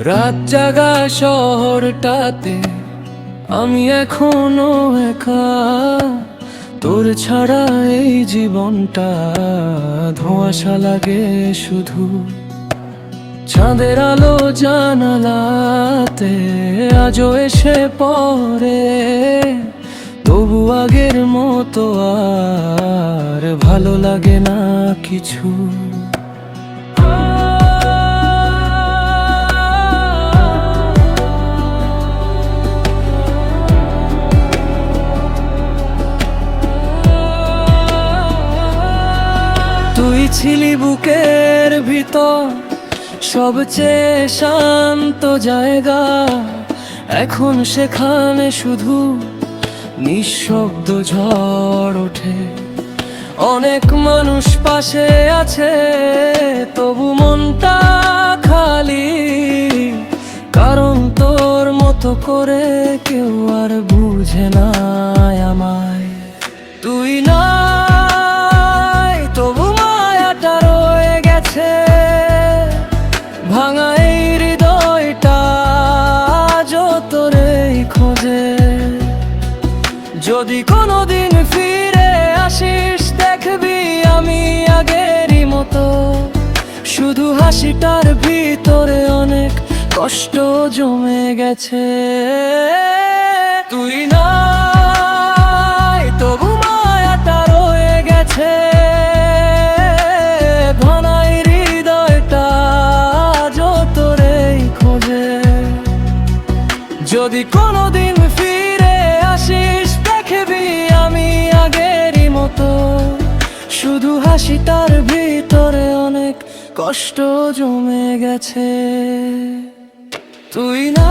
রাত জাগা শহরটাতে আমি এখনো একা। তোর ছাড়া এই জীবনটা ধোঁয়াশা লাগে শুধু। চাঁদের আলো জানালাতে আজও এসে পড়ে, তবু আগের মতো আর ভালো লাগে না কিছু। তুই ছিলি বুকের ভিতর সবচেয়ে শান্ত জায়গা, এখন সেখানে শুধু নিঃশব্দ ঝড় ওঠে। অনেক মানুষ পাশে আছে, তবু মনটা খালি, কারণ তোর মতো করে কেউ আর বুঝে না আমায়। তুই নাই তবু মায়াটা রয়ে গেছে, ভাঙা এই হৃদয়টা আজও তোরেই খোঁজে। যদি কোনোদিন ফিরে আসিস দেখবি আমি আগেরই মতো, শুধু হাসিটার ভিতরে অনেক কষ্ট জমে গেছে। তুই নাই তবু মায়াটা রয়ে গেছে, ভাঙাই হৃদয়টা আজও তোরেই খোঁজে। যদি কোনোদিন ফিরে আসিস দেখবি আমি আগেরই মতো, শুধু হাসিটার ভিতরে অনেক কষ্ট জমে গেছে। তুই না